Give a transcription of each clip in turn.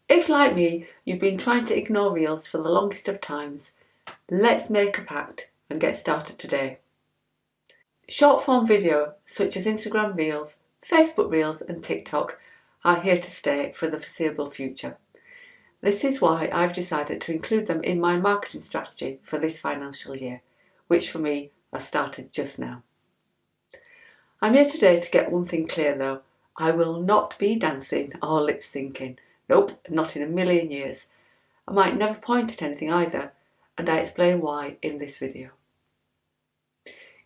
If, like me, you've been trying to ignore Reels for the longest of times, let's make a pact and get started today. Short form video such as Instagram Reels, Facebook Reels and TikTok are here to stay for the foreseeable future. This is why I've decided to include them in my marketing strategy for this financial year, which for me has started just now. I'm here today to get one thing clear though. I will not be dancing or lip syncing. Nope, not in a million years. I might never point at anything either, and I explain why in this video.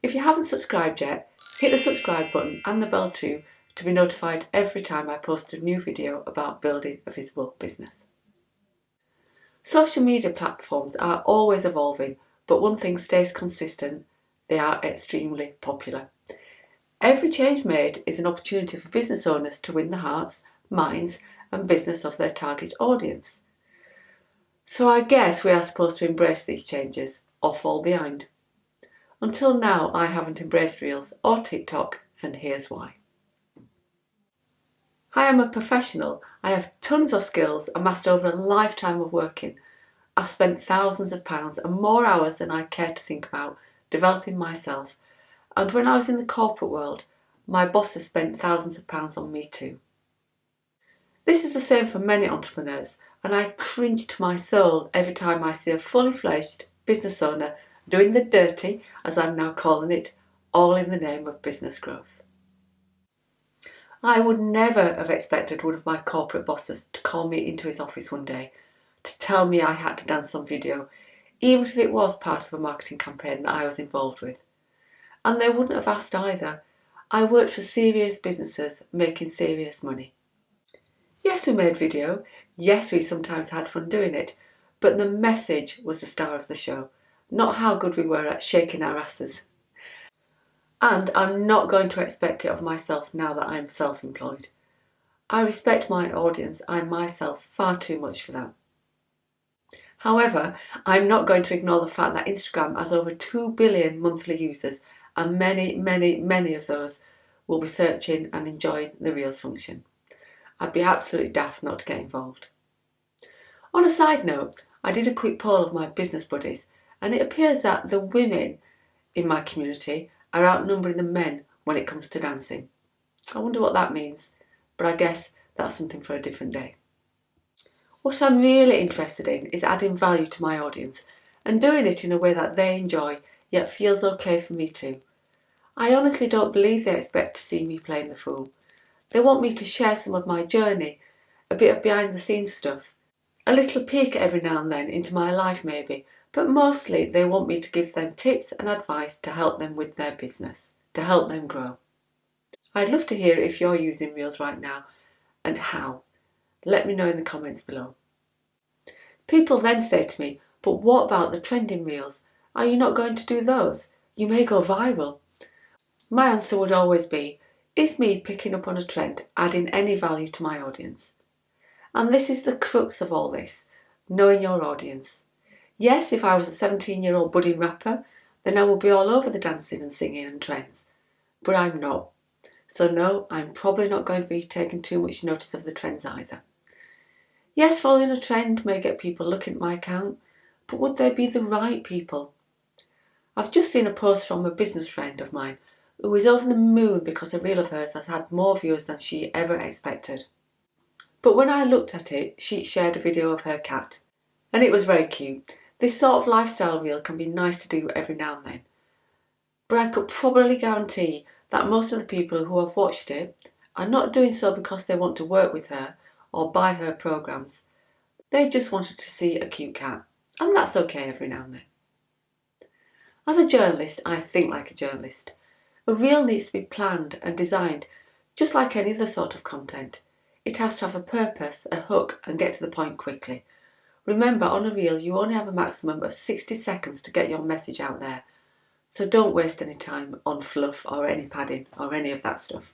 If you haven't subscribed yet, hit the subscribe button and the bell too to be notified every time I post a new video about building a visible business. Social media platforms are always evolving, but one thing stays consistent: they are extremely popular. Every change made is an opportunity for business owners to win the hearts, minds and business of their target audience. So I guess we are supposed to embrace these changes or fall behind. Until now, I haven't embraced Reels or TikTok, and here's why. I am a professional. I have tons of skills amassed over a lifetime of working. I've spent thousands of pounds and more hours than I care to think about developing myself. And when I was in the corporate world, my bosses spent thousands of pounds on me too. This is the same for many entrepreneurs, and I cringe to my soul every time I see a fully fledged business owner doing the dirty, as I'm now calling it, all in the name of business growth. I would never have expected one of my corporate bosses to call me into his office one day to tell me I had to dance on video, even if it was part of a marketing campaign that I was involved with. And they wouldn't have asked either. I worked for serious businesses making serious money. Yes, we made video. Yes, we sometimes had fun doing it. But the message was the star of the show, not how good we were at shaking our asses. And I'm not going to expect it of myself now that I'm self-employed. I respect my audience and myself far too much for that. However, I'm not going to ignore the fact that Instagram has over 2 billion monthly users, and many of those will be searching and enjoying the Reels function. I'd be absolutely daft not to get involved. On a side note, I did a quick poll of my business buddies, and it appears that the women in my community are outnumbering the men when it comes to dancing. I wonder what that means, but I guess that's something for a different day. What I'm really interested in is adding value to my audience and doing it in a way that they enjoy, yet feels okay for me too. I honestly don't believe they expect to see me playing the fool. They want me to share some of my journey, a bit of behind the scenes stuff, a little peek every now and then into my life maybe, but mostly they want me to give them tips and advice to help them with their business, to help them grow. I'd love to hear if you're using Reels right now and how. Let me know in the comments below. People then say to me, but what about the trending Reels? Are you not going to do those? You may go viral. My answer would always be, is me picking up on a trend adding any value to my audience? And this is the crux of all this, knowing your audience. Yes, if I was a 17-year-old budding rapper, then I would be all over the dancing and singing and trends. But I'm not. So no, I'm probably not going to be taking too much notice of the trends either. Yes, following a trend may get people looking at my account, but would they be the right people? I've just seen a post from a business friend of mine who is over the moon because a reel of hers has had more views than she ever expected. But when I looked at it, she shared a video of her cat, and it was very cute. This sort of lifestyle reel can be nice to do every now and then. But I could probably guarantee that most of the people who have watched it are not doing so because they want to work with her or buy her programs. They just wanted to see a cute cat, and that's okay every now and then. As a journalist, I think like a journalist. A reel needs to be planned and designed just like any other sort of content. It has to have a purpose, a hook, and get to the point quickly. Remember, on a reel you only have a maximum of 60 seconds to get your message out there, so don't waste any time on fluff or any padding or any of that stuff.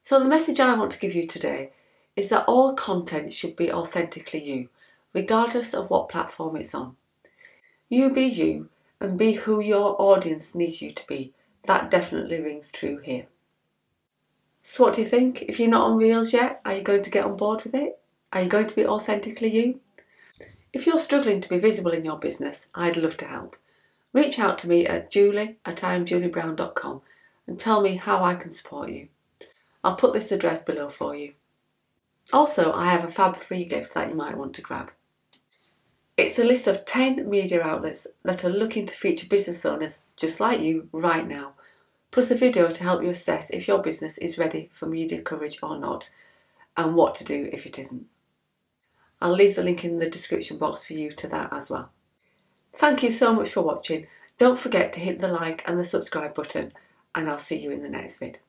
So the message I want to give you today is that all content should be authentically you, regardless of what platform it's on. You be you and be who your audience needs you to be. That definitely rings true here. So what do you think? If you're not on Reels yet, are you going to get on board with it? Are you going to be authentically you? If you're struggling to be visible in your business, I'd love to help. Reach out to me at julie@iamjuliebrown.com and tell me how I can support you. I'll put this address below for you. Also, I have a fab free gift that you might want to grab. It's a list of 10 media outlets that are looking to feature business owners just like you right now, plus a video to help you assess if your business is ready for media coverage or not, and what to do if it isn't. I'll leave the link in the description box for you to that as well. Thank you so much for watching. Don't forget to hit the like and the subscribe button, and I'll see you in the next vid.